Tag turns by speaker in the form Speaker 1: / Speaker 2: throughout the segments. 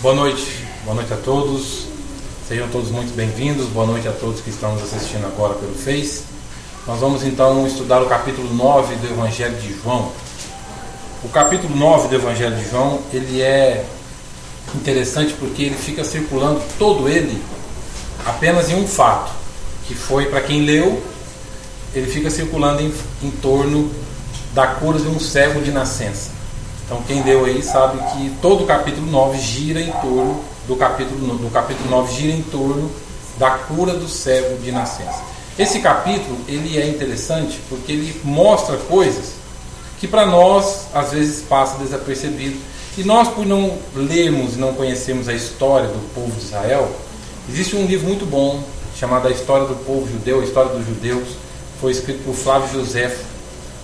Speaker 1: Boa noite a todos, sejam todos muito bem-vindos, boa noite a todos que estão nos assistindo agora pelo Face. Nós vamos então estudar o capítulo 9 do Evangelho de João. O capítulo 9 do Evangelho de João, ele é interessante porque ele fica circulando todo ele apenas em um fato, que foi, para quem leu, ele fica circulando em torno da cura de um cego de nascença. Então quem leu aí sabe que todo o capítulo 9 gira em torno do capítulo 9 gira em torno da cura do cego de nascença. Esse capítulo ele é interessante porque ele mostra coisas que para nós às vezes passa desapercebido. E nós, por não lermos e não conhecermos a história do povo de Israel, existe um livro muito bom chamado A História do Povo Judeu, A História dos Judeus, foi escrito por Flávio Josefo.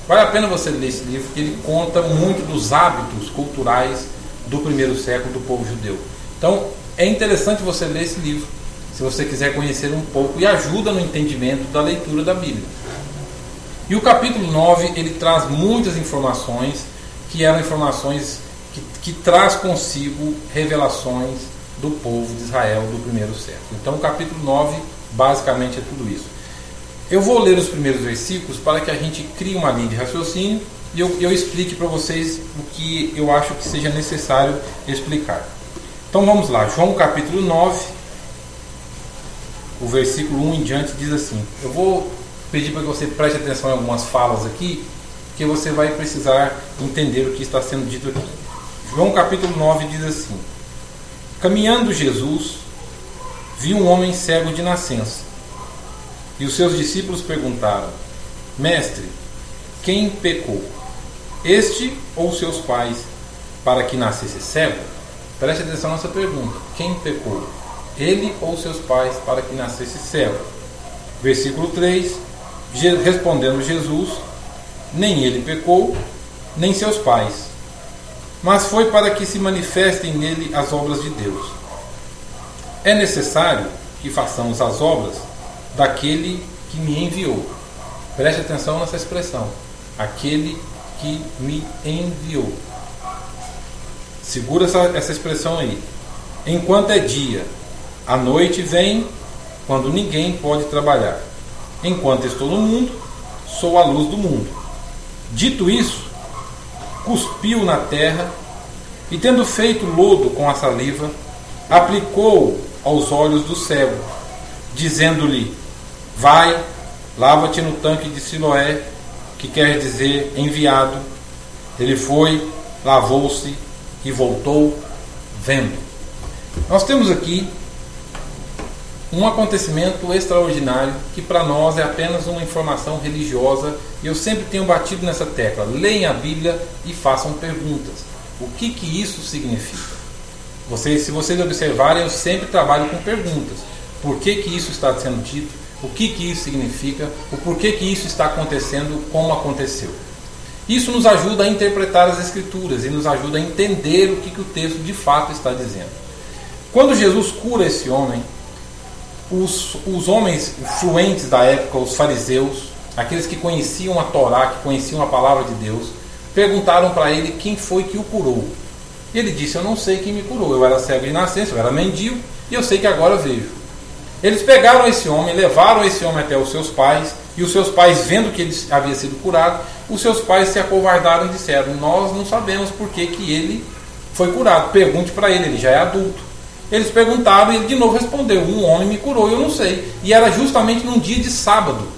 Speaker 1: Vale a pena você ler esse livro, porque ele conta muito dos hábitos culturais do primeiro século do povo judeu. Então, é interessante você ler esse livro, se você quiser conhecer um pouco, e ajuda no entendimento da leitura da Bíblia. E o capítulo 9, ele traz muitas informações, que eram informações que traz consigo revelações do povo de Israel do primeiro século. Então, o capítulo 9, basicamente, é tudo isso. Eu vou ler os primeiros versículos para que a gente crie uma linha de raciocínio e eu explique para vocês o que eu acho que seja necessário explicar. Então vamos lá, João capítulo 9, o versículo 1 em diante diz assim. Eu vou pedir para que você preste atenção em algumas falas aqui, que você vai precisar entender o que está sendo dito aqui. João capítulo 9 diz assim: Caminhando Jesus, viu um homem cego de nascença. E os seus discípulos perguntaram: Mestre, quem pecou, este ou seus pais, para que nascesse cego? Preste atenção nessa pergunta. Quem pecou, ele ou seus pais, para que nascesse cego? Versículo 3, respondendo Jesus: Nem ele pecou, nem seus pais, mas foi para que se manifestem nele as obras de Deus. É necessário que façamos as obras daquele que me enviou. Preste atenção nessa expressão. Aquele que me enviou. Segura essa expressão aí. Enquanto é dia, a noite vem quando ninguém pode trabalhar. Enquanto estou no mundo, sou a luz do mundo. Dito isso, cuspiu na terra e, tendo feito lodo com a saliva, aplicou aos olhos do cego, dizendo-lhe: Vai, lava-te no tanque de Siloé, que quer dizer enviado. Ele foi, lavou-se e voltou vendo. Nós temos aqui um acontecimento extraordinário que para nós é apenas uma informação religiosa, e eu sempre tenho batido nessa tecla: leiam a Bíblia e façam perguntas. O que isso significa? Se vocês observarem, eu sempre trabalho com perguntas. Por que isso está sendo dito? O que isso significa? O porquê que isso está acontecendo? Como aconteceu? Isso nos ajuda a interpretar as Escrituras e nos ajuda a entender o que o texto de fato está dizendo. Quando Jesus cura esse homem, os homens fluentes da época, os fariseus, aqueles que conheciam a Torá, que conheciam a palavra de Deus, perguntaram para ele quem foi que o curou. E ele disse: Eu não sei quem me curou, eu era cego de nascença, eu era mendigo, e eu sei que agora vejo. Eles pegaram esse homem, levaram esse homem até os seus pais, e os seus pais, vendo que ele havia sido curado, os seus pais se acovardaram e disseram: Nós não sabemos por que ele foi curado, pergunte para ele já é adulto. Eles perguntaram e ele de novo respondeu: Um homem me curou e eu não sei. E era justamente num dia de sábado,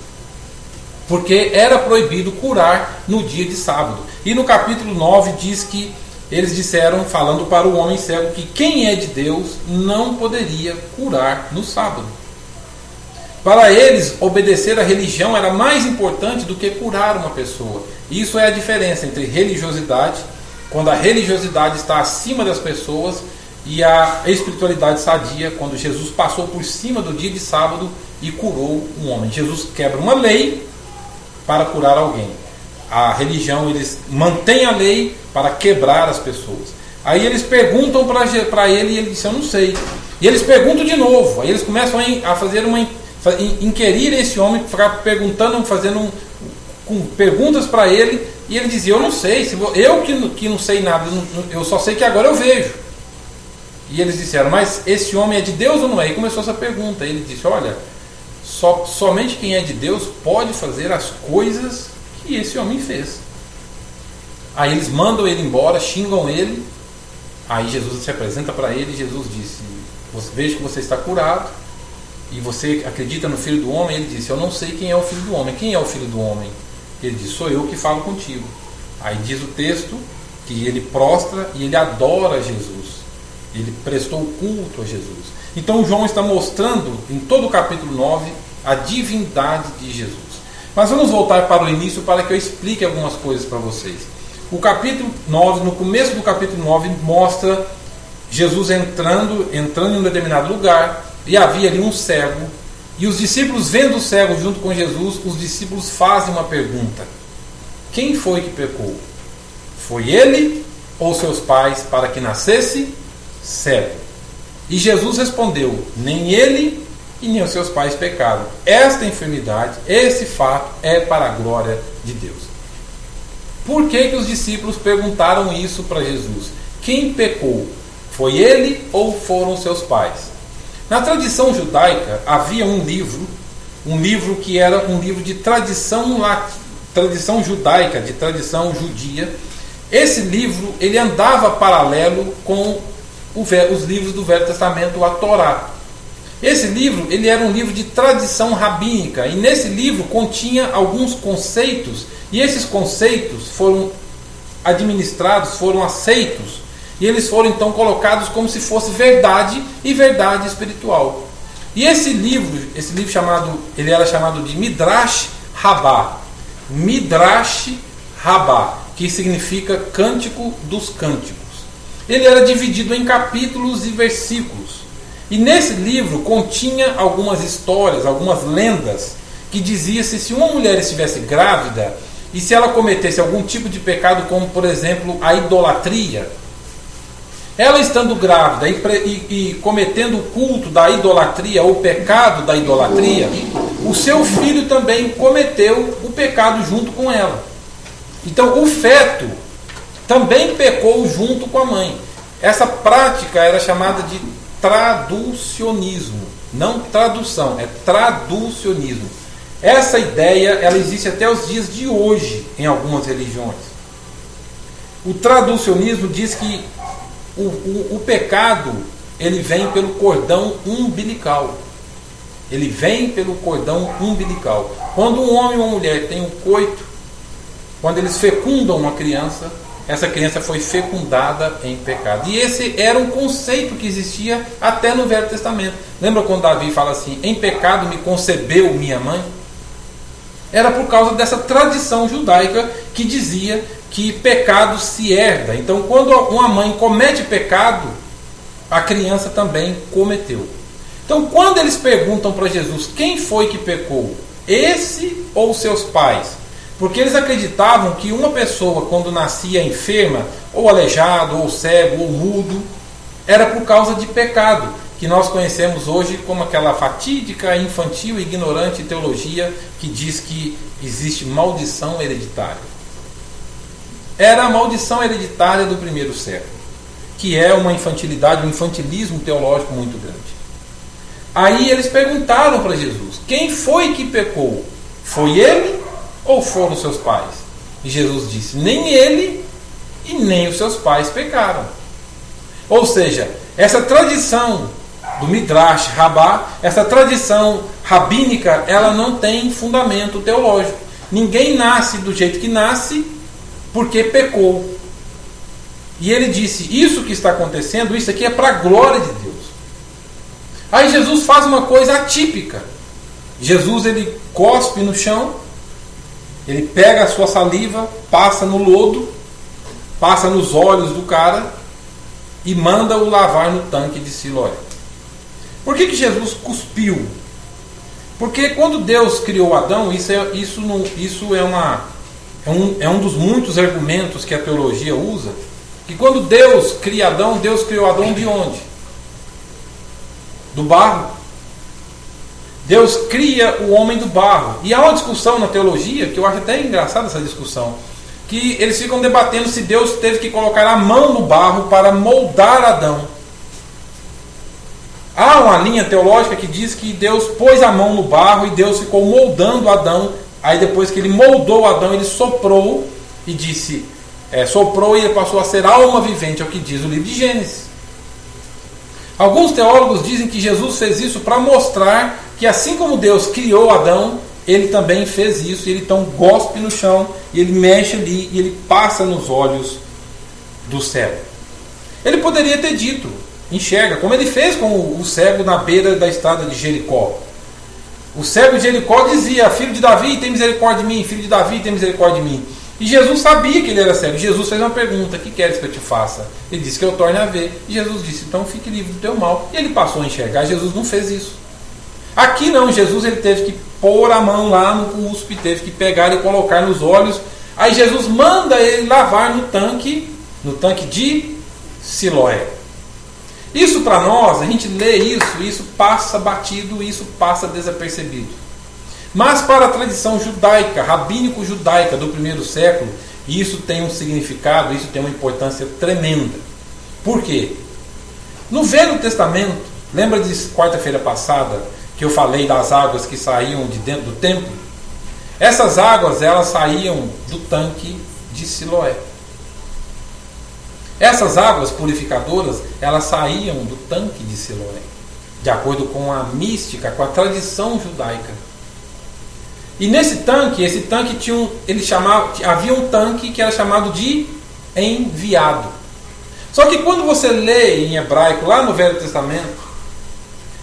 Speaker 1: porque era proibido curar no dia de sábado. E no capítulo 9 diz que eles disseram, falando para o homem cego, que quem é de Deus não poderia curar no sábado. Para eles, obedecer à religião era mais importante do que curar uma pessoa. Isso é a diferença entre religiosidade, quando a religiosidade está acima das pessoas, e a espiritualidade sadia, quando Jesus passou por cima do dia de sábado e curou um homem. Jesus quebra uma lei para curar alguém. A religião, eles mantêm a lei para quebrar as pessoas. Aí eles perguntam para ele e ele diz: Eu não sei. E eles perguntam de novo. Aí eles começam a fazer inquirir esse homem, ficar perguntando, com perguntas para ele. E ele dizia: Eu não sei. Eu que não sei nada, eu só sei que agora eu vejo. E eles disseram: mas esse homem é de Deus ou não é? E começou essa pergunta. Ele disse: olha, somente quem é de Deus pode fazer as coisas que esse homem fez. Aí eles mandam ele embora, xingam ele. Aí Jesus se apresenta para ele e Jesus disse: vejo que você está curado e você acredita no Filho do Homem. Ele disse: eu não sei quem é o Filho do Homem. Quem é o Filho do Homem? Ele disse: sou eu que falo contigo. Aí diz o texto que ele prostra e ele adora Jesus. Ele prestou culto a Jesus. Então João está mostrando em todo o capítulo 9 a divindade de Jesus. Mas vamos voltar para o início para que eu explique algumas coisas para vocês. O capítulo 9, no começo do capítulo 9, mostra Jesus entrando em um determinado lugar, e havia ali um cego, e os discípulos, vendo o cego junto com Jesus, os discípulos fazem uma pergunta: quem foi que pecou? Foi ele ou seus pais para que nascesse cego? E Jesus respondeu: nem ele e nem os seus pais pecaram. Esta enfermidade, esse fato é para a glória de Deus. Por que os discípulos perguntaram isso para Jesus? Quem pecou? Foi ele ou foram seus pais? Na tradição judaica havia um livro que era um livro de tradição judaica, de tradição judia. Esse livro ele andava paralelo com os livros do Velho Testamento, a Torá. Esse livro ele era um livro de tradição rabínica, e nesse livro continha alguns conceitos, e esses conceitos foram administrados, foram aceitos, e eles foram então colocados como se fosse verdade e verdade espiritual. E esse livro ele era chamado de Midrash Rabbah. Midrash Rabbah, que significa Cântico dos Cânticos. Ele era dividido em capítulos e versículos. E nesse livro continha algumas histórias, algumas lendas, que dizia se uma mulher estivesse grávida e se ela cometesse algum tipo de pecado, como por exemplo a idolatria, ela estando grávida e cometendo o culto da idolatria, ou o pecado da idolatria, o seu filho também cometeu o pecado junto com ela. Então o feto também pecou junto com a mãe. Essa prática era chamada de traducionismo. Não tradução, é traducionismo. Essa ideia ela existe até os dias de hoje em algumas religiões. O traducionismo diz que o pecado ele vem pelo cordão umbilical. Ele vem pelo cordão umbilical. Quando um homem ou uma mulher tem um coito, quando eles fecundam uma criança, essa criança foi fecundada em pecado. E esse era um conceito que existia até no Velho Testamento. Lembra quando Davi fala assim: em pecado me concebeu minha mãe? Era por causa dessa tradição judaica que dizia que pecado se herda. Então quando uma mãe comete pecado, a criança também cometeu. Então quando eles perguntam para Jesus quem foi que pecou, esse ou seus pais? Porque eles acreditavam que uma pessoa, quando nascia enferma, ou aleijado, ou cego, ou mudo, era por causa de pecado, que nós conhecemos hoje como aquela fatídica, infantil e ignorante teologia que diz que existe maldição hereditária. Era a maldição hereditária do primeiro século, que é uma infantilidade, um infantilismo teológico muito grande. Aí eles perguntaram para Jesus: quem foi que pecou? Foi ele ou foram seus pais? E Jesus disse: nem ele e nem os seus pais pecaram. Ou seja, essa tradição do Midrash Rabbah, essa tradição rabínica, ela não tem fundamento teológico. Ninguém nasce do jeito que nasce porque pecou. E ele disse: isso que está acontecendo, isso aqui é para a glória de Deus. Aí Jesus faz uma coisa atípica. Jesus ele cospe no chão, ele pega a sua saliva, passa no lodo, passa nos olhos do cara e manda-o lavar no tanque de Siloé. Por que Jesus cuspiu? Porque quando Deus criou Adão, isso é um dos muitos argumentos que a teologia usa, que quando Deus cria Adão, Deus criou Adão de onde? Do barro. Deus cria o homem do barro. E há uma discussão na teologia, que eu acho até engraçada essa discussão, que eles ficam debatendo se Deus teve que colocar a mão no barro para moldar Adão. Há uma linha teológica que diz que Deus pôs a mão no barro e Deus ficou moldando Adão. Aí depois que ele moldou Adão, ele soprou e disse, soprou e ele passou a ser alma vivente, é o que diz o livro de Gênesis. Alguns teólogos dizem que Jesus fez isso para mostrar que assim como Deus criou Adão, ele também fez isso. Ele então gospe no chão, e ele mexe ali, e ele passa nos olhos do cego. Ele poderia ter dito, enxerga, como ele fez com o cego na beira da estrada de Jericó. O cego de Jericó dizia, filho de Davi, tem misericórdia de mim, filho de Davi, tem misericórdia de mim. E Jesus sabia que ele era cego. Jesus fez uma pergunta, que queres que eu te faça? Ele disse que eu torne a ver. E Jesus disse, então fique livre do teu mal. E ele passou a enxergar. Jesus não fez isso. Aqui não, Jesus ele teve que pôr a mão lá no cuspe, teve que pegar e colocar nos olhos. Aí Jesus manda ele lavar no tanque de Siloé. Isso para nós, a gente lê isso passa batido, isso passa desapercebido. Mas para a tradição judaica, rabínico-judaica do primeiro século, isso tem um significado, isso tem uma importância tremenda. Por quê? No Velho Testamento, lembra de quarta-feira passada, que eu falei das águas que saíam de dentro do templo? Essas águas, elas saíam do tanque de Siloé. Essas águas purificadoras, elas saíam do tanque de Siloé, de acordo com a mística, com a tradição judaica. E nesse tanque, esse tanque havia um tanque que era chamado de enviado. Só que quando você lê em hebraico, lá no Velho Testamento,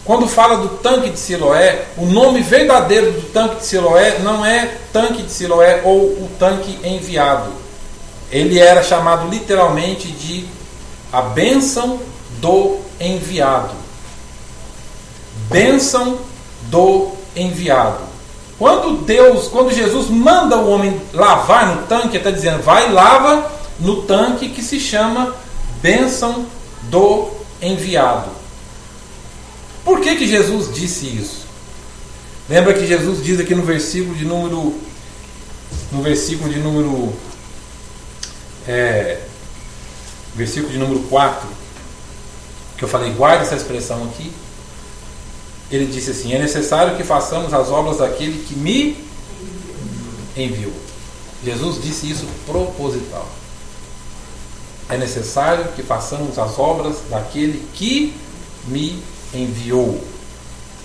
Speaker 1: quando fala do tanque de Siloé, o nome verdadeiro do tanque de Siloé não é tanque de Siloé ou o tanque enviado. Ele era chamado literalmente de a bênção do enviado. Bênção do enviado. Quando Jesus manda o homem lavar no tanque, ele está dizendo, vai e lava no tanque que se chama bênção do enviado. Por que Jesus disse isso? Lembra que Jesus diz aqui no versículo de número 4, que eu falei, guarda essa expressão aqui. Ele disse assim, é necessário que façamos as obras daquele que me enviou. Jesus disse isso proposital. É necessário que façamos as obras daquele que me enviou.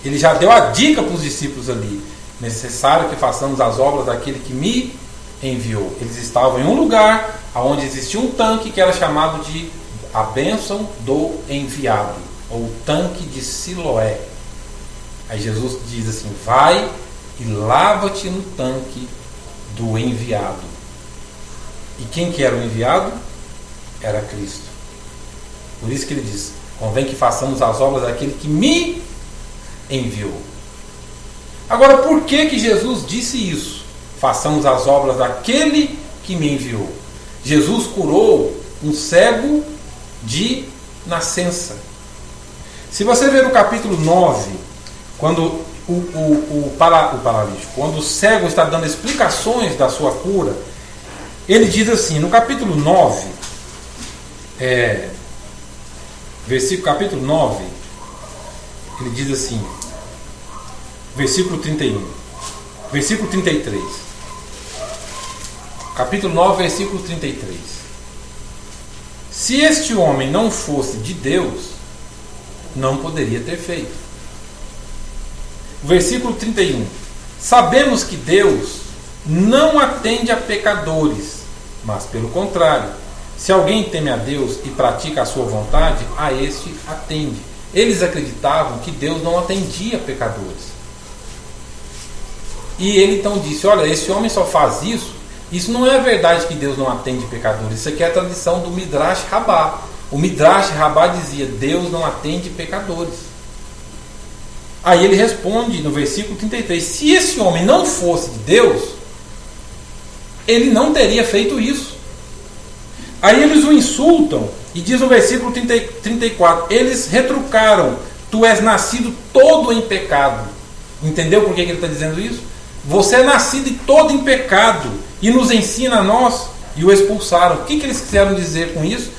Speaker 1: Ele já deu a dica para os discípulos ali. Necessário que façamos as obras daquele que me enviou. Eles estavam em um lugar onde existia um tanque que era chamado de a bênção do enviado, ou tanque de Siloé. Aí Jesus diz assim, vai e lava-te no tanque do enviado. E quem que era o enviado? Era Cristo. Por isso que ele diz, convém que façamos as obras daquele que me enviou. Agora, por que Jesus disse isso? Façamos as obras daquele que me enviou. Jesus curou um cego de nascença. Se você ver o capítulo 9, quando o paralítico, quando o cego está dando explicações da sua cura, ele diz assim, no capítulo 9, capítulo 9, ele diz assim, versículo 31, versículo 33, capítulo 9, versículo 33. Se este homem não fosse de Deus, não poderia ter feito. Versículo 31. Sabemos que Deus não atende a pecadores, mas pelo contrário, se alguém teme a Deus e pratica a sua vontade, a este atende. Eles acreditavam que Deus não atendia pecadores. E ele então disse, olha, esse homem só faz isso. Isso não é verdade que Deus não atende pecadores. Isso aqui é a tradição do Midrash Rabbah. O Midrash Rabbah dizia, Deus não atende pecadores. Aí ele responde no versículo 33, se esse homem não fosse de Deus, ele não teria feito isso. Aí eles o insultam, e diz no versículo 34, eles retrucaram, tu és nascido todo em pecado. Entendeu por que ele está dizendo isso? Você é nascido todo em pecado, e nos ensina a nós, e o expulsaram. O que eles quiseram dizer com isso?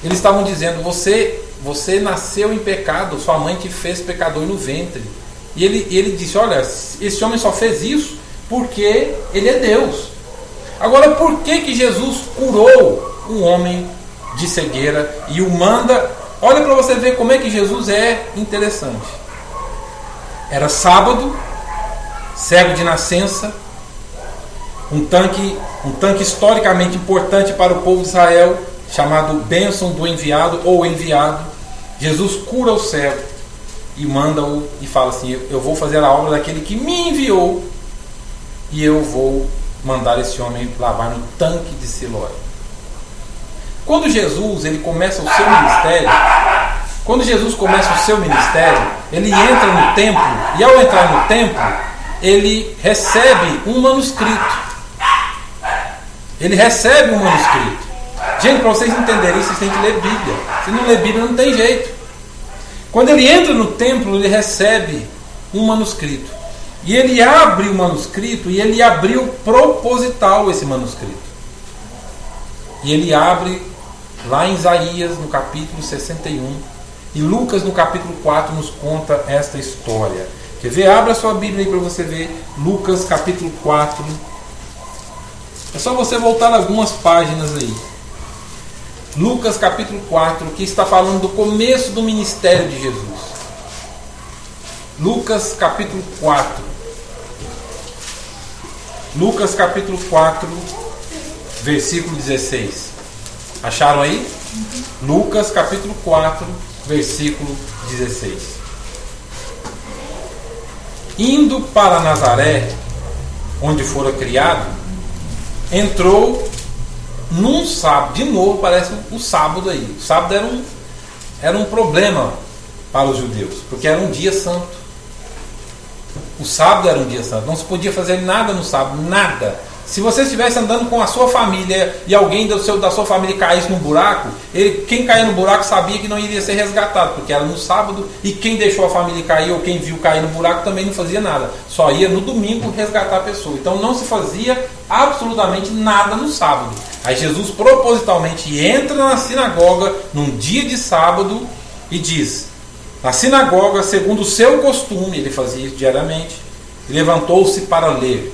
Speaker 1: Eles estavam dizendo, você você nasceu em pecado, sua mãe te fez pecador no ventre. E ele disse, olha, esse homem só fez isso porque ele é Deus. Agora, por que Jesus curou um homem de cegueira e o manda? Olha para você ver como é que Jesus é interessante. Era sábado, cego de nascença, um tanque historicamente importante para o povo de Israel, chamado bênção do enviado ou enviado. Jesus cura o cego e manda-o e fala assim, eu vou fazer a obra daquele que me enviou e eu vou mandar esse homem lavar no tanque de Siloé. Quando Jesus ele começa o seu ministério, ele entra no templo, e ao entrar no templo, ele recebe um manuscrito. Gente, para vocês entenderem isso, vocês têm que ler Bíblia. Se não ler Bíblia, não tem jeito. Quando ele entra no templo, ele recebe um manuscrito. E ele abre o manuscrito, e ele abriu proposital esse manuscrito. E ele abre lá em Isaías, no capítulo 61, e Lucas, no capítulo 4, nos conta esta história. Quer ver? Abra sua Bíblia aí para você ver Lucas, capítulo 4. É só você voltar algumas páginas aí. Lucas, capítulo 4, que está falando do começo do ministério de Jesus. Lucas, capítulo 4. Lucas, capítulo 4, versículo 16. Acharam aí? Lucas, capítulo 4, versículo 16. Indo para Nazaré, onde fora criado, entrou num sábado. De novo parece o sábado aí. O sábado era um problema para os judeus, porque era um dia santo. O sábado era um dia santo, não se podia fazer nada no sábado, nada. Se você estivesse andando com a sua família e alguém da sua família caísse num buraco, quem caía no buraco sabia que não iria ser resgatado, porque era no sábado, e quem deixou a família cair ou quem viu cair no buraco também não fazia nada, só ia no domingo resgatar a pessoa. Então não se fazia absolutamente nada no sábado. Aí Jesus propositalmente entra na sinagoga num dia de sábado e diz, na sinagoga, segundo o seu costume, ele fazia isso diariamente, e levantou-se para ler.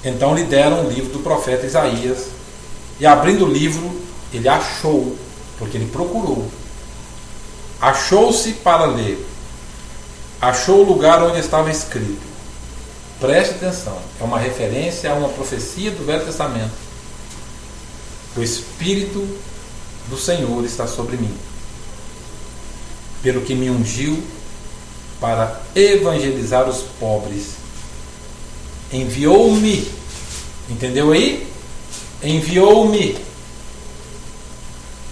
Speaker 1: Então lhe deram o livro do profeta Isaías, e abrindo o livro, ele achou, porque ele procurou, achou-se para ler, achou o lugar onde estava escrito. Preste atenção, é uma referência a uma profecia do Velho Testamento. O Espírito do Senhor está sobre mim, pelo que me ungiu para evangelizar os pobres. Enviou-me, entendeu aí? Enviou-me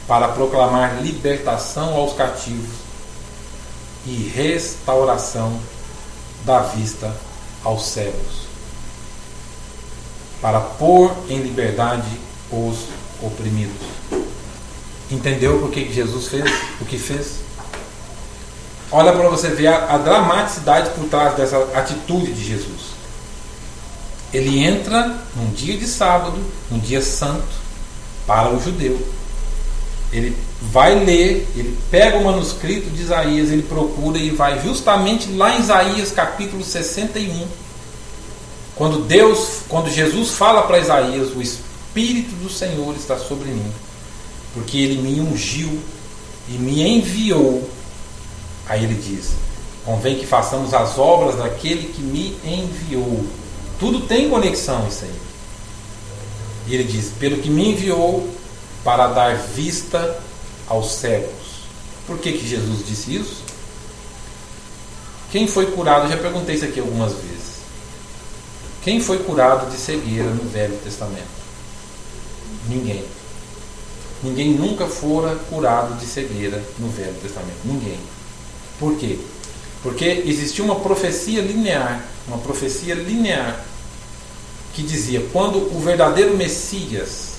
Speaker 1: para proclamar libertação aos cativos e restauração da vista aos cegos, para pôr em liberdade os oprimidos. Entendeu por que Jesus fez o que fez? Olha para você ver a dramaticidade por trás dessa atitude de Jesus. Ele entra num dia de sábado, num dia santo, para o judeu. Ele vai ler, ele pega o manuscrito de Isaías, ele procura e vai justamente lá em Isaías capítulo 61. Quando Jesus fala para Isaías, o Espírito do Senhor está sobre mim, porque ele me ungiu e me enviou. Aí ele diz, convém que façamos as obras daquele que me enviou. Tudo tem conexão isso aí. E ele diz, pelo que me enviou para dar vista aos cegos. Por que Jesus disse isso? Quem foi curado, eu já perguntei isso aqui algumas vezes. Quem foi curado de cegueira no Velho Testamento? Ninguém. Ninguém nunca fora curado de cegueira no Velho Testamento. Ninguém. Por quê? Porque existia uma profecia linear que dizia, quando o verdadeiro Messias,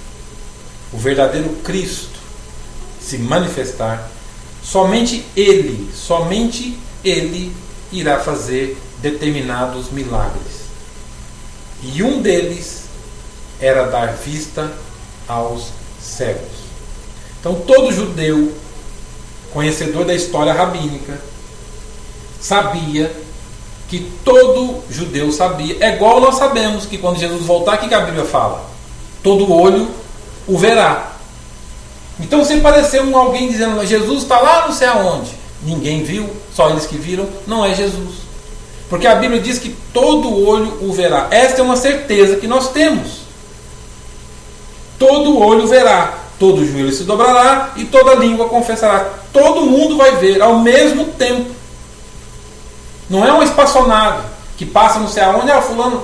Speaker 1: o verdadeiro Cristo se manifestar, somente Ele irá fazer determinados milagres. E um deles era dar vista aos cegos. Então todo judeu conhecedor da história rabínica, sabia que todo judeu sabia. É igual nós sabemos que quando Jesus voltar, o que a Bíblia fala? Todo olho o verá. Então, se parecer alguém dizendo Jesus está lá não sei aonde, ninguém viu, só eles que viram, não é Jesus. Porque a Bíblia diz que todo olho o verá. Esta é uma certeza que nós temos. Todo olho verá, todo joelho se dobrará e toda língua confessará. Todo mundo vai ver ao mesmo tempo. Não é uma espaçonave que passa não sei aonde, fulano,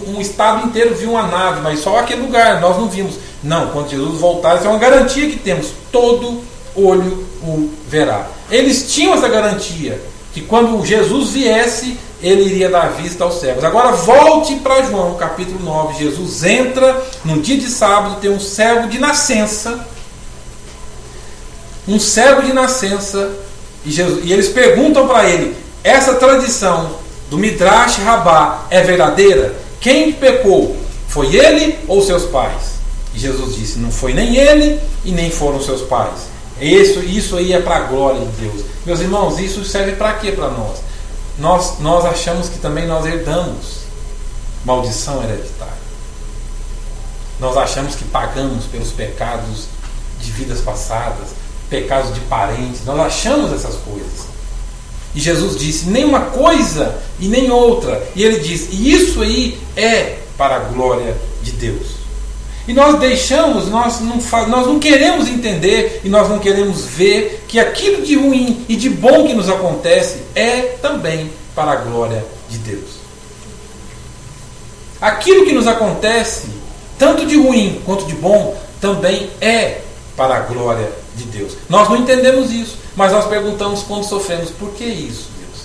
Speaker 1: um estado inteiro viu uma nave, mas só aquele lugar, nós não vimos. Não, quando Jesus voltar, isso é uma garantia que temos. Todo olho o verá. Eles tinham essa garantia, que quando Jesus viesse, ele iria dar vista aos cegos. Agora volte para João, capítulo 9. Jesus entra num dia de sábado, tem um cego de nascença. Um cego de nascença. E eles perguntam para ele, essa tradição do Midrash Rabbah é verdadeira? Quem pecou? Foi ele ou seus pais? E Jesus disse, não foi nem ele e nem foram seus pais. Isso aí é para a glória de Deus. Meus irmãos, isso serve para quê para nós? Nós achamos que também nós herdamos maldição hereditária. Nós achamos que pagamos pelos pecados de vidas passadas, pecados de parentes. Nós achamos essas coisas. E Jesus disse, nem uma coisa e nem outra. E ele diz, e isso aí é para a glória de Deus. E nós deixamos, nós não queremos entender e nós não queremos ver que aquilo de ruim e de bom que nos acontece é também para a glória de Deus. Aquilo que nos acontece, tanto de ruim quanto de bom, também é para a glória de Deus. Nós não entendemos isso, mas nós perguntamos quando sofremos, por que isso, Deus?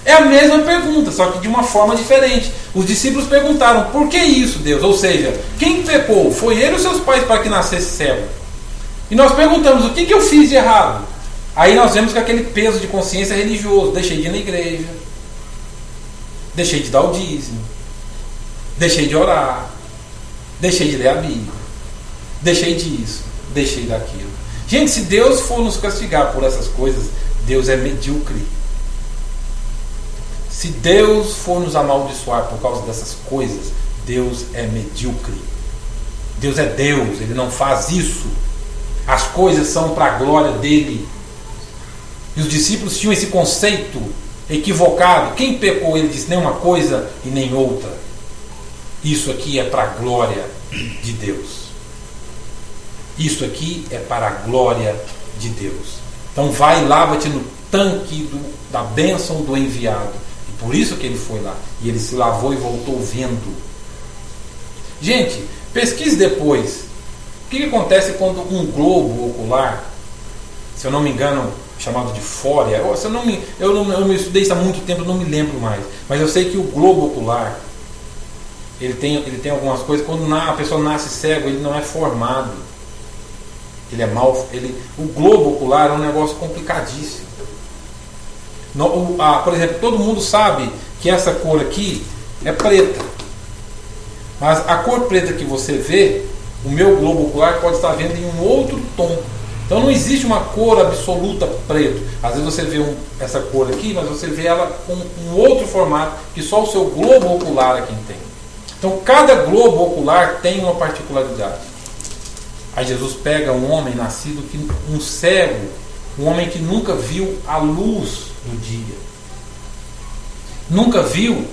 Speaker 1: É a mesma pergunta, só que de uma forma diferente. Os discípulos perguntaram, por que isso, Deus? Ou seja, quem pecou? Foi ele ou seus pais para que nascesse cego? E nós perguntamos, o que eu fiz de errado? Aí nós vemos que aquele peso de consciência religioso, deixei de ir na igreja, deixei de dar o dízimo, deixei de orar, deixei de ler a Bíblia, deixei disso, deixei daquilo. Gente, se Deus for nos castigar por essas coisas, Deus é medíocre. Se Deus for nos amaldiçoar por causa dessas coisas, Deus é medíocre. Deus é Deus, Ele não faz isso. As coisas são para a glória dEle. E os discípulos tinham esse conceito equivocado. Quem pecou? Ele disse, nem uma coisa e nem outra. Isso aqui é para a glória de Deus. Isso aqui é para a glória de Deus. Então vai, lava-te no tanque da bênção do enviado. E por isso que ele foi lá. E ele se lavou e voltou vendo. Gente, pesquise depois. O que acontece quando um globo ocular, se eu não me engano, chamado de fória, eu não estudei isso há muito tempo, eu não me lembro mais. Mas eu sei que o globo ocular, ele tem algumas coisas. Quando a pessoa nasce cego, ele não é formado. Ele é mal. O globo ocular é um negócio complicadíssimo. Por exemplo, todo mundo sabe que essa cor aqui é preta. Mas a cor preta que você vê, o meu globo ocular pode estar vendo em um outro tom. Então não existe uma cor absoluta preto. Às vezes você vê essa cor aqui, mas você vê ela com um outro formato que só o seu globo ocular aqui tem. Então cada globo ocular tem uma particularidade. Aí Jesus pega um homem nascido, um cego, um homem que nunca viu a luz do dia, nunca viu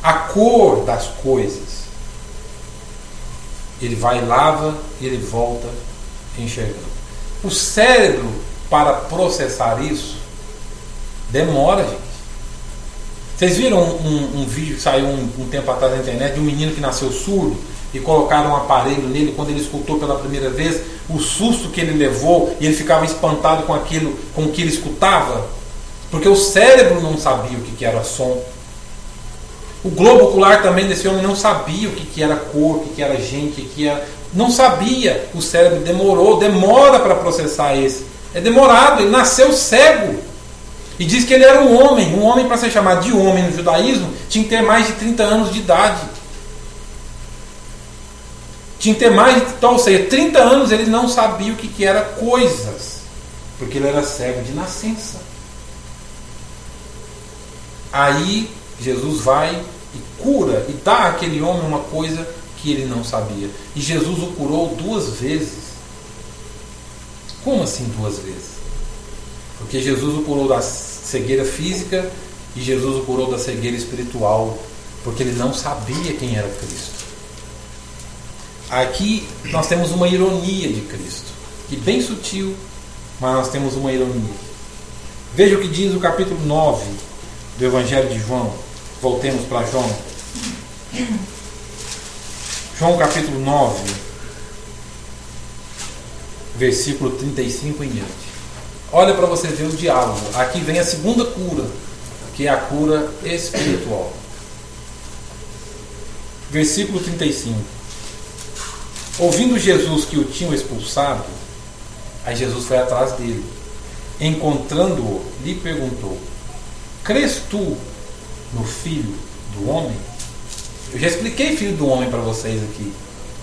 Speaker 1: a cor das coisas. Ele vai, lava e ele volta enxergando. O cérebro, para processar isso, demora, gente. Vocês viram um vídeo que saiu um tempo atrás na internet de um menino que nasceu surdo e colocaram um aparelho nele? Quando ele escutou pela primeira vez, o susto que ele levou, e ele ficava espantado com o que ele escutava, porque o cérebro não sabia o que era som. O globo ocular também desse homem não sabia o que era cor, o que era gente, o que era... Não sabia. O cérebro demora para processar esse. É demorado, ele nasceu cego. E diz que ele era um homem para ser chamado de homem no judaísmo, tinha que ter mais de 30 anos de idade. Tinha que ter mais de... Então, ou seja, 30 anos ele não sabia o que era coisas. porque ele era cego de nascença. Aí Jesus vai e cura e dá àquele homem uma coisa que ele não sabia. E Jesus o curou 2 vezes. Como assim 2 vezes? Porque Jesus o curou da cegueira física e Jesus o curou da cegueira espiritual, porque ele não sabia quem era Cristo. Aqui nós temos uma ironia de Cristo, que bem sutil, mas nós temos uma ironia. Veja o que diz o capítulo 9 do Evangelho de João. Voltemos para João. João capítulo 9, versículo 35 em diante. Olha para você ver o diálogo. Aqui vem a segunda cura, que é a cura espiritual. Versículo 35. Ouvindo Jesus que o tinham expulsado, aí Jesus foi atrás dele. Encontrando-o, lhe perguntou: crês tu no Filho do Homem? Eu já expliquei Filho do Homem para vocês aqui.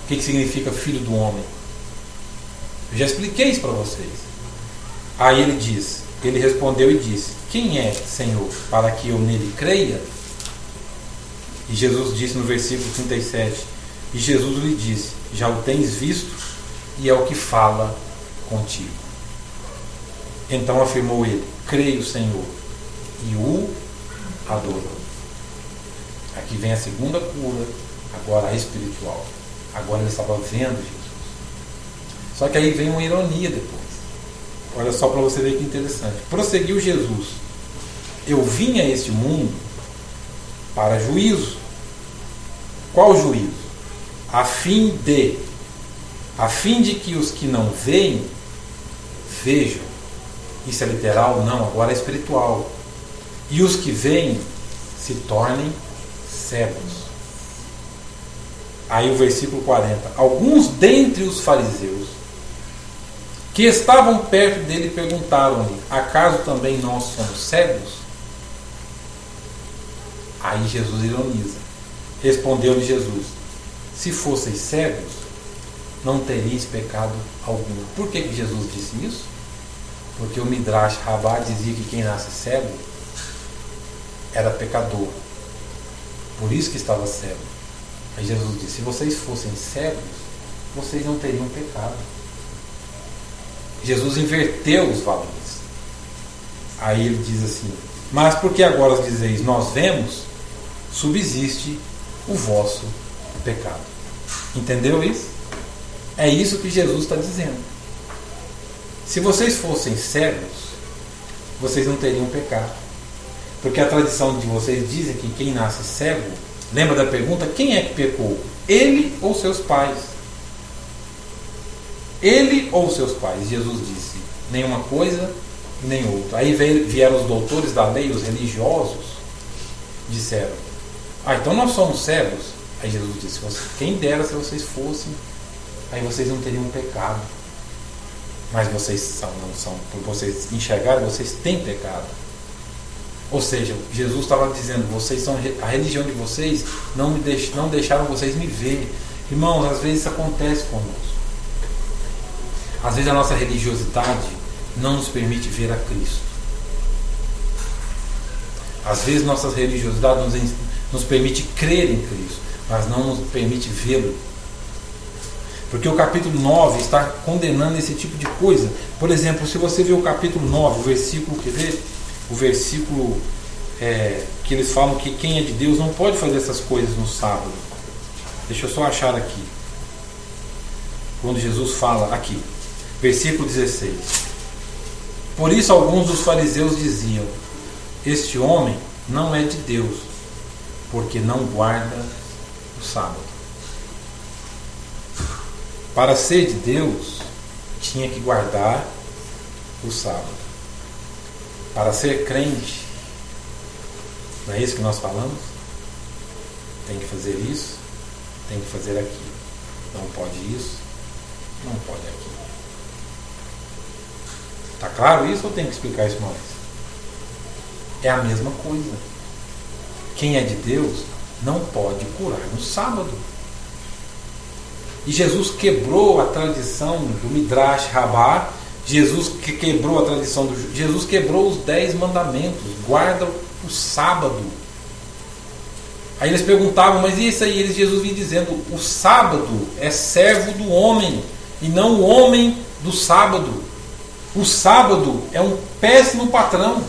Speaker 1: O que significa Filho do Homem? Eu já expliquei isso para vocês. Aí ele respondeu e disse: quem é, Senhor, para que eu nele creia? E Jesus disse no versículo 37, e Jesus lhe disse: já o tens visto, e é o que fala contigo. Então afirmou ele: creio, Senhor, e o adorou. Aqui vem a segunda cura, agora a espiritual. Agora ele estava vendo Jesus. Só que aí vem uma ironia depois. Olha só para você ver que interessante. Prosseguiu Jesus: eu vim a este mundo para juízo. Qual juízo? A fim de que os que não veem vejam. Isso é literal? Não, agora é espiritual. E os que veem se tornem cegos. Aí o versículo 40. Alguns dentre os fariseus que estavam perto dele perguntaram-lhe: acaso também nós somos cegos? Aí Jesus ironiza. Respondeu-lhe Jesus: se fosseis cegos, não teríeis pecado algum. Por que Jesus disse isso? Porque o Midrash Rabbah dizia que quem nasce cego era pecador. Por isso que estava cego. Aí Jesus disse: se vocês fossem cegos, vocês não teriam pecado. Jesus inverteu os valores. Aí ele diz assim: mas porque agora dizeis nós vemos, subsiste o vosso pecado. Entendeu isso? É isso que Jesus está dizendo. Se vocês fossem cegos, vocês não teriam pecado. Porque a tradição de vocês dizem que quem nasce cego, lembra da pergunta, quem é que pecou? Ele ou seus pais? Ele ou seus pais? Jesus disse: nenhuma coisa nem outra. Aí vieram os doutores da lei, os religiosos, disseram: então nós somos cegos? Aí Jesus disse: quem dera se vocês fossem, aí vocês não teriam pecado. Mas vocês não são, por vocês enxergarem, vocês têm pecado. Ou seja, Jesus estava dizendo: vocês são, a religião de vocês não deixaram vocês me ver. Irmãos, às vezes isso acontece conosco. Às vezes a nossa religiosidade não nos permite ver a Cristo. Às vezes nossa religiosidade nos permite crer em Cristo, mas não nos permite vê-lo. Porque o capítulo 9 está condenando esse tipo de coisa. Por exemplo, se você ver o capítulo 9, o versículo, quer ver? O versículo que eles falam que quem é de Deus não pode fazer essas coisas no sábado. Deixa eu só achar aqui. Quando Jesus fala aqui, versículo 16. Por isso alguns dos fariseus diziam: este homem não é de Deus, porque não guarda o sábado. Para ser de Deus, tinha que guardar o sábado. Para ser crente, não é isso que nós falamos? Tem que fazer isso, tem que fazer aquilo. Não pode isso, não pode aquilo. Está claro isso ou tem que explicar isso mais? É a mesma coisa. Quem é de Deus não pode curar no sábado. E Jesus quebrou a tradição do Midrash Rabbah Jesus que quebrou a tradição do Jesus quebrou os 10 mandamentos, guarda o sábado. Aí eles perguntavam, mas e isso aí? Jesus vinha dizendo, o sábado é servo do homem e não o homem do sábado. O sábado é um péssimo patrão,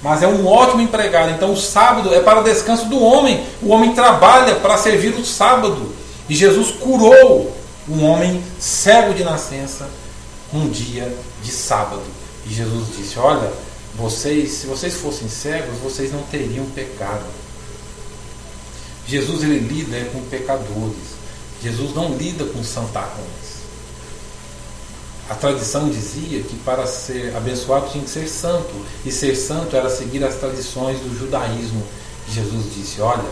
Speaker 1: mas é um ótimo empregado. Então o sábado é para o descanso do homem. O homem trabalha para servir o sábado. E Jesus curou um homem cego de nascença num dia de sábado. E Jesus disse, olha, se vocês fossem cegos, vocês não teriam pecado. Jesus ele lida com pecadores. Jesus não lida com santarrões. A tradição dizia que para ser abençoado tinha que ser santo. E ser santo era seguir as tradições do judaísmo. Jesus disse, olha,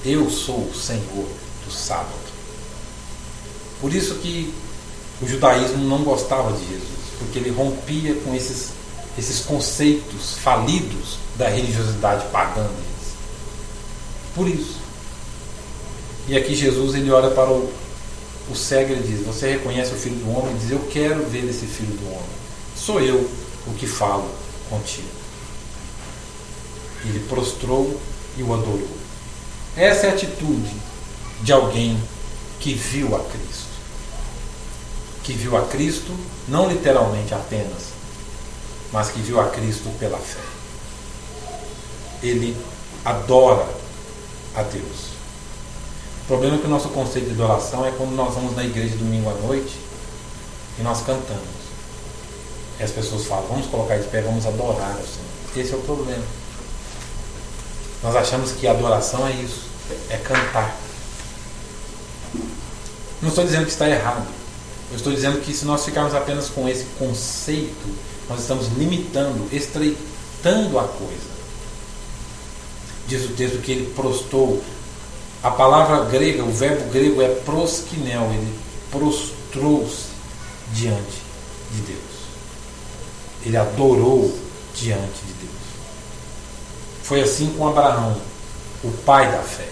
Speaker 1: eu sou o Senhor do sábado. Por isso que o judaísmo não gostava de Jesus, porque ele rompia com esses conceitos falidos da religiosidade pagã deles. Por isso. E aqui Jesus ele olha para o cego e ele diz, você reconhece o Filho do Homem? Ele diz, eu quero ver esse Filho do Homem. Sou eu o que falo contigo. Ele prostrou e o adorou. Essa é a atitude de alguém que viu a Cristo. Que viu a Cristo, não literalmente apenas, mas que viu a Cristo pela fé. Ele adora a Deus. O problema é que o nosso conceito de adoração é quando nós vamos na igreja domingo à noite e nós cantamos. E as pessoas falam, vamos colocar de pé, vamos adorar o Senhor. Esse é o problema. Nós achamos que adoração é isso, é cantar. Não estou dizendo que está errado. Eu estou dizendo que se nós ficarmos apenas com esse conceito, nós estamos limitando, estreitando a coisa. Diz o texto que ele prostrou. A palavra grega, o verbo grego é proskinel. Ele prostrou-se diante de Deus. Ele adorou diante de Deus. Foi assim com Abraão, o pai da fé.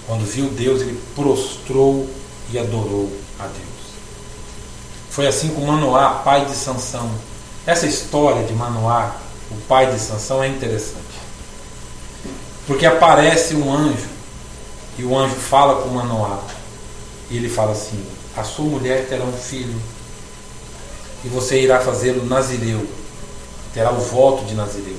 Speaker 1: Quando viu Deus, ele prostrou e adorou a Deus. Foi assim com Manoá, pai de Sansão. Essa história de Manoá, o pai de Sansão, é interessante. Porque aparece um anjo, e o anjo fala com Manoá. E ele fala assim, a sua mulher terá um filho, e você irá fazê-lo nazireu. Terá o voto de nazireu,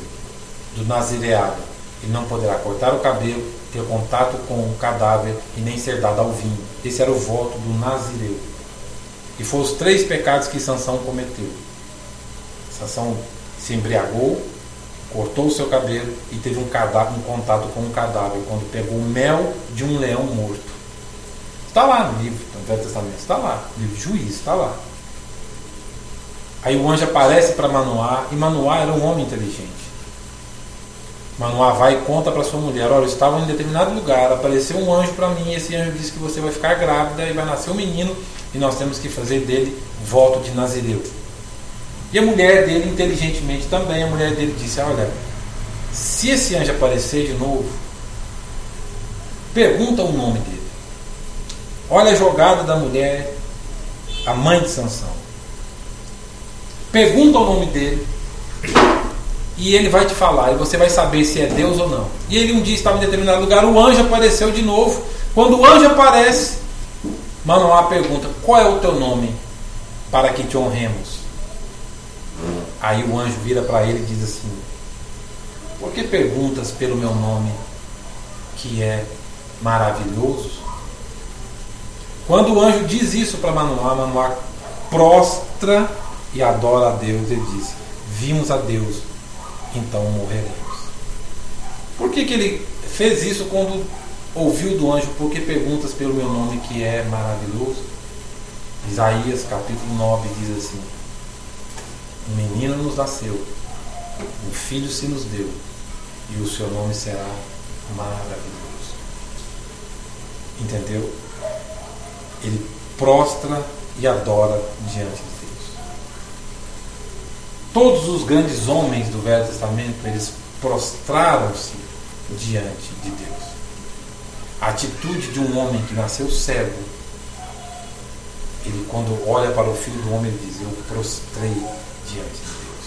Speaker 1: do nazireado. Ele não poderá cortar o cabelo, ter contato com o cadáver e nem ser dado ao vinho. Esse era o voto do nazireu. E foram os 3 pecados que Sansão cometeu. Sansão se embriagou, cortou o seu cabelo e teve um contato com um cadáver quando pegou o mel de um leão morto. Está lá no livro do Velho Testamento, está lá, no livro de Juízes, está lá. Aí o anjo aparece para Manoá, e Manoá era um homem inteligente. Manoá vai e conta para sua mulher, olha, eu estava em determinado lugar, apareceu um anjo para mim, e esse anjo disse que você vai ficar grávida e vai nascer um menino, e nós temos que fazer dele voto de nazireu. E a mulher dele, inteligentemente também, a mulher dele disse, olha, se esse anjo aparecer de novo, pergunta o nome dele. Olha a jogada da mulher, a mãe de Sansão. Pergunta o nome dele, e ele vai te falar, e você vai saber se é Deus ou não. E ele um dia estava em determinado lugar, o anjo apareceu de novo. Quando o anjo aparece, Manoá pergunta, qual é o teu nome para que te honremos? Aí o anjo vira para ele e diz assim, por que perguntas pelo meu nome, que é maravilhoso? Quando o anjo diz isso para Manoá, Manoá prostra e adora a Deus e diz, vimos a Deus, então morreremos. Por que ele fez isso quando ouviu do anjo, por que perguntas pelo meu nome, que é maravilhoso? Isaías capítulo 9 diz assim, um menino nos nasceu, um filho se nos deu, e o seu nome será maravilhoso. Entendeu? Ele prostra e adora diante de Deus. Todos os grandes homens do Velho Testamento, eles prostraram-se diante de Deus. A atitude de um homem que nasceu cego ele, quando olha para o Filho do Homem, ele diz: eu prostrei diante de Deus.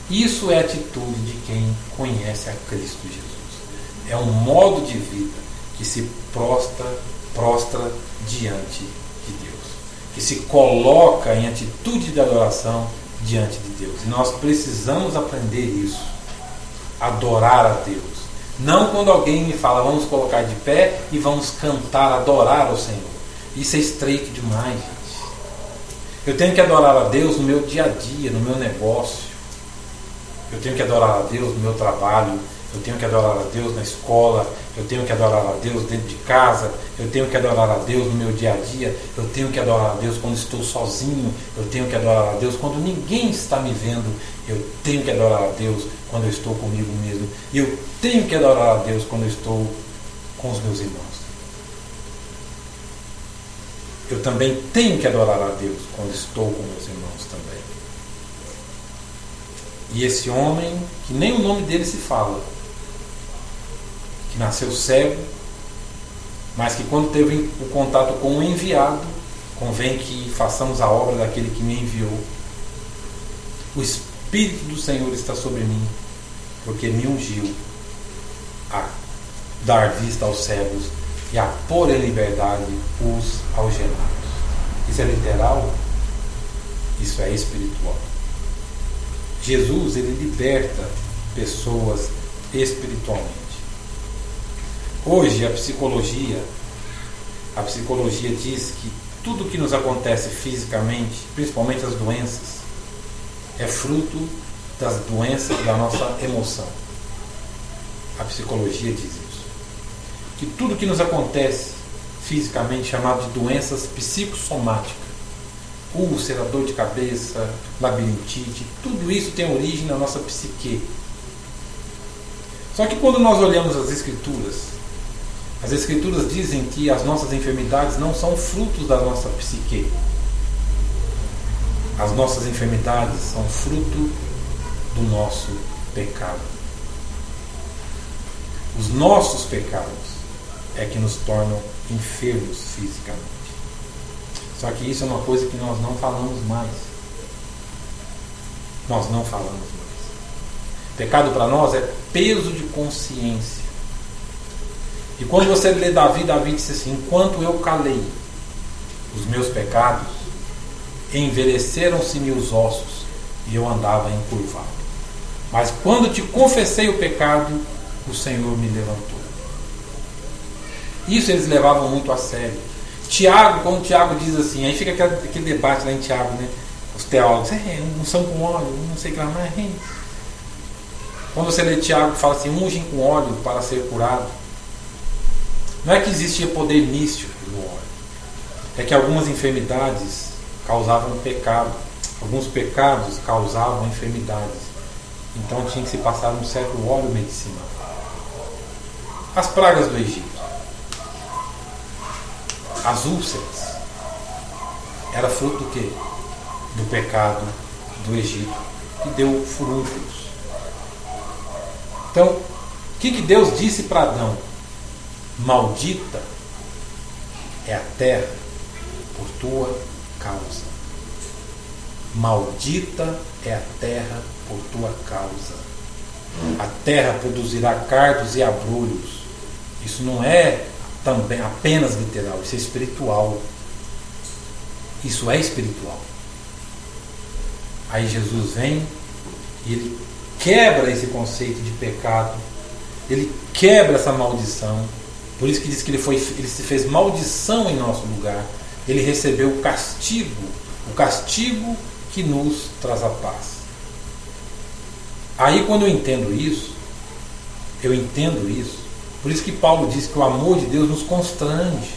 Speaker 1: Isso é a atitude de quem conhece a Cristo Jesus. É um modo de vida que se prostra diante de Deus, que se coloca em atitude de adoração diante de Deus. E nós precisamos aprender isso, adorar a Deus. Não quando alguém me fala, vamos colocar de pé e vamos cantar, adorar ao Senhor. Isso é estreito demais, gente. Eu tenho que adorar a Deus no meu dia a dia, no meu negócio. Eu tenho que adorar a Deus no meu trabalho. Eu tenho que adorar a Deus na escola. Eu tenho que adorar a Deus dentro de casa. Eu tenho que adorar a Deus no meu dia a dia. Eu tenho que adorar a Deus quando estou sozinho. Eu tenho que adorar a Deus quando ninguém está me vendo. Eu tenho que adorar a Deus quando eu estou comigo mesmo. E eu tenho que adorar a Deus quando eu estou com os meus irmãos. Eu também tenho que adorar a Deus quando estou com meus irmãos também. E esse homem, que nem o nome dele se fala, que nasceu cego, mas que quando teve o contato com o enviado, convém que façamos a obra daquele que me enviou. O Espírito do Senhor está sobre mim, porque me ungiu a dar vista aos cegos e a pôr em liberdade os algemados. Isso é literal? Isso é espiritual. Jesus, ele liberta pessoas espiritualmente. Hoje a psicologia diz que tudo que nos acontece fisicamente, principalmente as doenças, é fruto das doenças da nossa emoção. A psicologia diz isso. Que tudo que nos acontece fisicamente, chamado de doenças psicossomáticas, úlcera, dor de cabeça, labirintite, tudo isso tem origem na nossa psique. Só que quando nós olhamos as Escrituras dizem que as nossas enfermidades não são frutos da nossa psique. As nossas enfermidades são fruto do nosso pecado. Os nossos pecados é que nos tornam enfermos fisicamente. Só que isso é uma coisa que nós não falamos mais. Nós não falamos mais. Pecado para nós é peso de consciência. E quando você lê Davi disse assim: enquanto eu calei os meus pecados, envelheceram-se-me os ossos e eu andava encurvado. Mas quando te confessei o pecado, o Senhor me levantou. Isso eles levavam muito a sério. Tiago, quando Tiago diz assim, aí fica aquele debate lá em Tiago, né? Os teólogos, unção com óleo, não sei o que lá mais. Quando você lê Tiago, fala assim: ungem com óleo para ser curado. Não é que existia poder místico no óleo. É que algumas enfermidades causavam pecado. Alguns pecados causavam enfermidades. Então tinha que se passar um certo óleo medicinal. As pragas do Egito. As úlceras. Era fruto do quê? Do pecado do Egito. Que deu furúnculos. Então, o que Deus disse para Adão? Maldita é a terra por tua causa. Maldita é a terra por tua causa. A terra produzirá cardos e abrolhos. Isso não é também apenas literal, isso é espiritual. Isso é espiritual. Aí Jesus vem e ele quebra esse conceito de pecado. Ele quebra essa maldição. Por isso que diz que ele se fez maldição em nosso lugar. Ele recebeu o castigo que nos traz a paz. Aí quando eu entendo isso, por isso que Paulo diz que o amor de Deus nos constrange,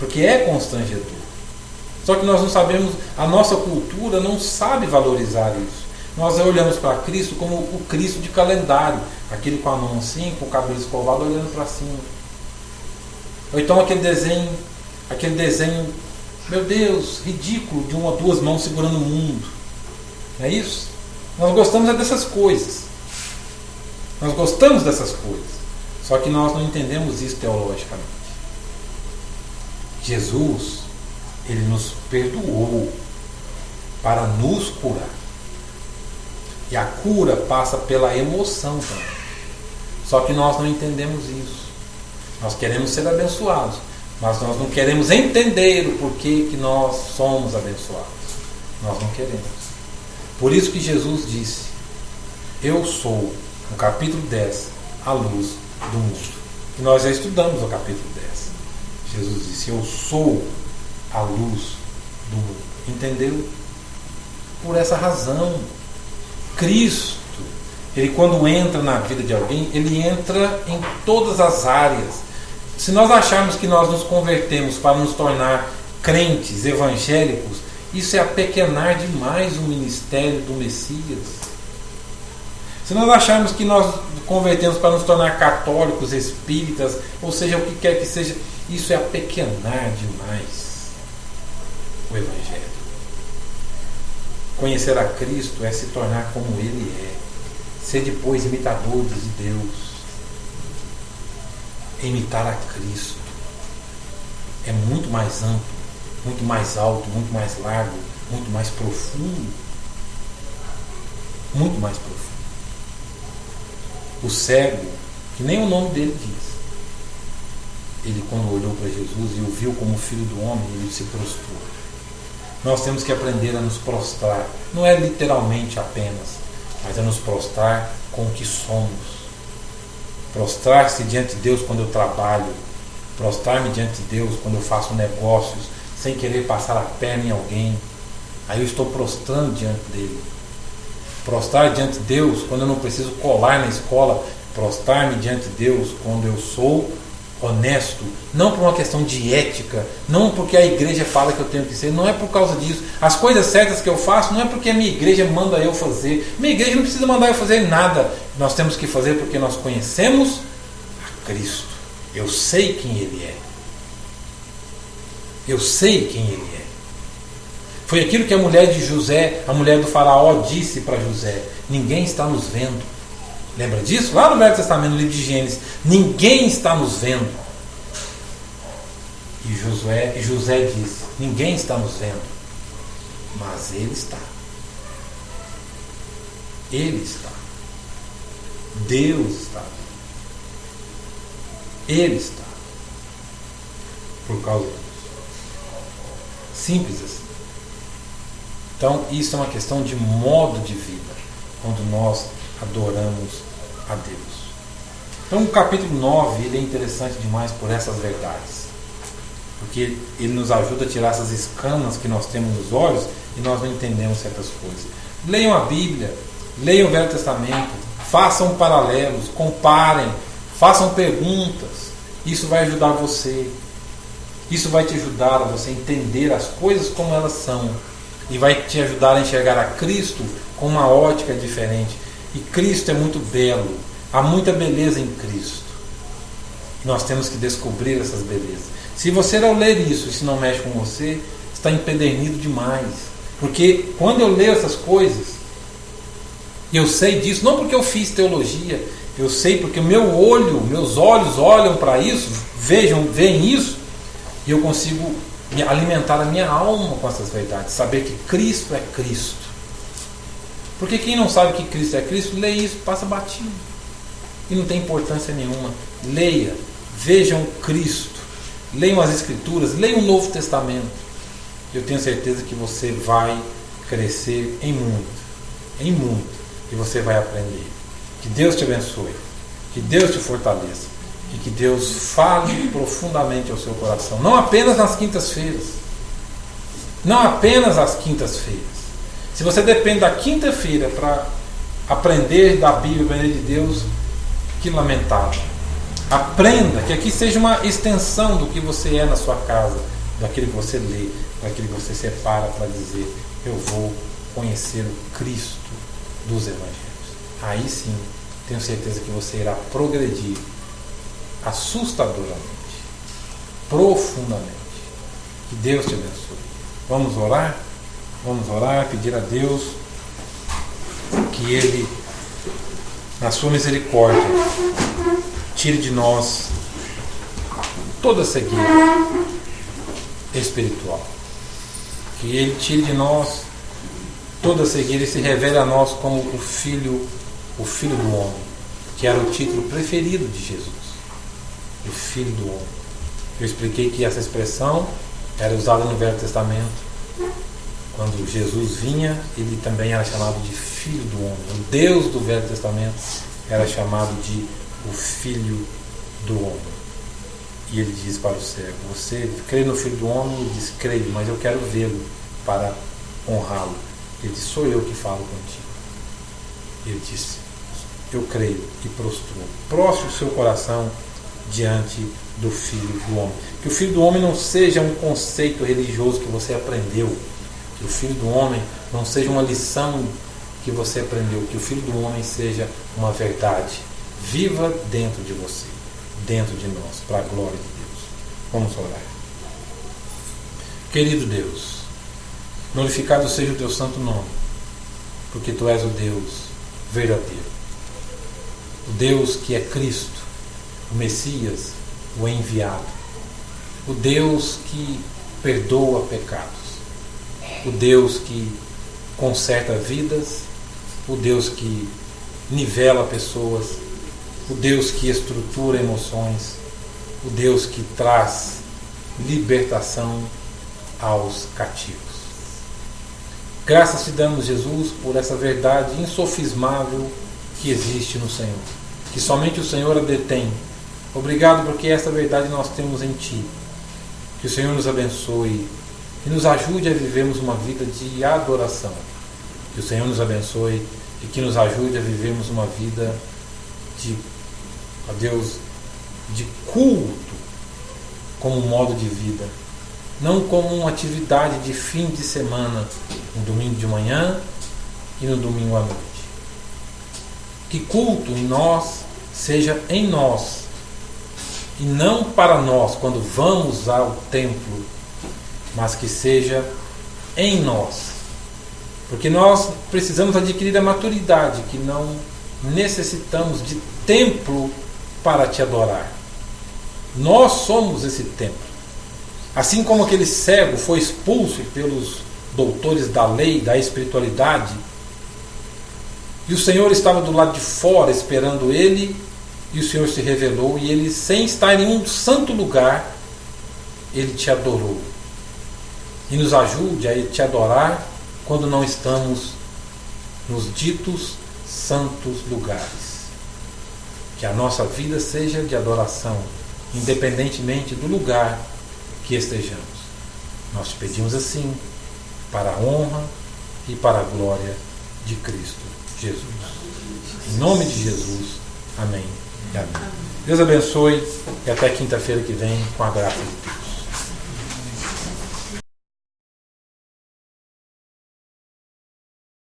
Speaker 1: porque é constrangedor. Só que nós não sabemos, a nossa cultura não sabe valorizar isso. Nós olhamos para Cristo como o Cristo de calendário, aquele com a mão assim, com o cabelo escovado, olhando para cima. Ou então aquele desenho, meu Deus, ridículo, de uma ou duas mãos segurando o mundo. Não é isso? Nós gostamos dessas coisas. Só que nós não entendemos isso teologicamente. Jesus, Ele nos perdoou para nos curar. E a cura passa pela emoção também. Só que nós não entendemos isso. Nós queremos ser abençoados, mas nós não queremos entender o porquê que nós somos abençoados. Nós não queremos. Por isso que Jesus disse: eu sou, no capítulo 10, a luz do mundo. E nós já estudamos o capítulo 10. Jesus disse: eu sou a luz do mundo. Entendeu? Por essa razão, Cristo, ele quando entra na vida de alguém, ele entra em todas as áreas. Se nós acharmos que nós nos convertemos para nos tornar crentes evangélicos, isso é apequenar demais o ministério do Messias. Se nós acharmos que nós convertemos para nos tornar católicos, espíritas, ou seja, o que quer que seja, isso é apequenar demais o Evangelho. Conhecer a Cristo é se tornar como Ele é. Ser depois imitadores de Deus. Imitar a Cristo. É muito mais amplo, muito mais alto, muito mais largo, muito mais profundo. Muito mais profundo. O cego, que nem o nome dele diz, ele quando olhou para Jesus e o viu como filho do homem, ele se prostrou. Nós temos que aprender a nos prostrar. Não é literalmente apenas, mas é nos prostrar com o que somos. Prostrar-se diante de Deus quando eu trabalho. Prostrar-me diante de Deus quando eu faço negócios, sem querer passar a perna em alguém. Aí eu estou prostrando diante dele. Prostrar diante de Deus quando eu não preciso colar na escola. Prostrar-me diante de Deus quando eu sou honesto, não por uma questão de ética, não porque a igreja fala que eu tenho que ser, não é por causa disso. As coisas certas que eu faço não é porque a minha igreja manda eu fazer. Minha igreja não precisa mandar eu fazer nada. Nós temos que fazer porque nós conhecemos a Cristo. Eu sei quem Ele é. Eu sei quem Ele é. Foi aquilo que a mulher de José, a mulher do faraó, disse para José: ninguém está nos vendo. Lembra disso? Lá no Velho Testamento, no livro de Gênesis. Ninguém está nos vendo. E José disse: ninguém está nos vendo. Mas Ele está. Ele está. Deus está. Ele está. Por causa disso. Simples assim. Então, isso é uma questão de modo de vida. Quando nós adoramos a Deus. Então o capítulo 9 ele é interessante demais por essas verdades. Porque ele nos ajuda a tirar essas escamas que nós temos nos olhos e nós não entendemos certas coisas. Leiam a Bíblia, leiam o Velho Testamento, façam paralelos, comparem, façam perguntas. Isso vai ajudar você. Isso vai te ajudar a você entender as coisas como elas são. E vai te ajudar a enxergar a Cristo com uma ótica diferente. E Cristo é muito belo. Há muita beleza em Cristo. E nós temos que descobrir essas belezas. Se você não ler isso e se não mexe com você, está empedernido demais. Porque quando eu leio essas coisas, eu sei disso, não porque eu fiz teologia, eu sei porque meus olhos olham para isso, veem isso, e eu consigo alimentar a minha alma com essas verdades. Saber que Cristo é Cristo. Porque quem não sabe que Cristo é Cristo, lê isso, passa batido. E não tem importância nenhuma. Leia, vejam Cristo, leiam as Escrituras, leiam o Novo Testamento. Eu tenho certeza que você vai crescer em muito, e você vai aprender. Que Deus te abençoe, que Deus te fortaleça, e que Deus fale profundamente ao seu coração. Não apenas nas quintas-feiras. Não apenas às quintas-feiras. Se você depende da quinta-feira para aprender da Bíblia, aprender de Deus, que lamentável. Aprenda, que aqui seja uma extensão do que você é na sua casa, daquilo que você lê, daquilo que você separa para dizer: eu vou conhecer o Cristo dos Evangelhos. Aí sim, tenho certeza que você irá progredir assustadoramente, profundamente. Que Deus te abençoe. Vamos orar? Vamos orar, pedir a Deus que Ele, na sua misericórdia, tire de nós toda cegueira espiritual. que Ele tire de nós toda cegueira e se revele a nós como o Filho do Homem, que era o título preferido de Jesus, o Filho do Homem. Eu expliquei que essa expressão era usada no Velho Testamento. Quando Jesus vinha, ele também era chamado de Filho do Homem. O Deus do Velho Testamento era chamado de o Filho do Homem. E ele diz para o cego: você crê no Filho do Homem? Ele diz: creio, mas eu quero vê-lo para honrá-lo. Ele diz: sou eu que falo contigo. Ele disse: eu creio, e prostrou. Prostre o seu coração diante do Filho do Homem. Que o Filho do Homem não seja um conceito religioso que você aprendeu. Que o Filho do Homem não seja uma lição que você aprendeu. Que o Filho do Homem seja uma verdade viva dentro de você, dentro de nós, para a glória de Deus. Vamos orar. Querido Deus, glorificado seja o teu santo nome, porque tu és o Deus verdadeiro, o Deus que é Cristo, o Messias, o enviado, o Deus que perdoa pecados, o Deus que conserta vidas, o Deus que nivela pessoas, o Deus que estrutura emoções, o Deus que traz libertação aos cativos. Graças te damos, Jesus, por essa verdade insofismável que existe no Senhor, que somente o Senhor a detém. Obrigado porque essa verdade nós temos em Ti. Que o Senhor nos abençoe e nos ajude a vivermos uma vida de adoração. Que o Senhor nos abençoe e que nos ajude a vivermos uma vida de, ó Deus, de culto como modo de vida, não como uma atividade de fim de semana, no domingo de manhã e no domingo à noite. Que culto em nós seja em nós e não para nós quando vamos ao templo, mas que seja em nós, porque nós precisamos adquirir a maturidade que não necessitamos de templo para te adorar. Nós somos esse templo. Assim como aquele cego foi expulso pelos doutores da lei, da espiritualidade, e o Senhor estava do lado de fora esperando ele, e o Senhor se revelou, e ele, sem estar em um santo lugar, ele te adorou. E nos ajude a te adorar quando não estamos nos ditos santos lugares. Que a nossa vida seja de adoração, independentemente do lugar que estejamos. Nós te pedimos assim, para a honra e para a glória de Cristo Jesus. Em nome de Jesus, amém e amém. Deus abençoe e até quinta-feira que vem, com a graça de Deus.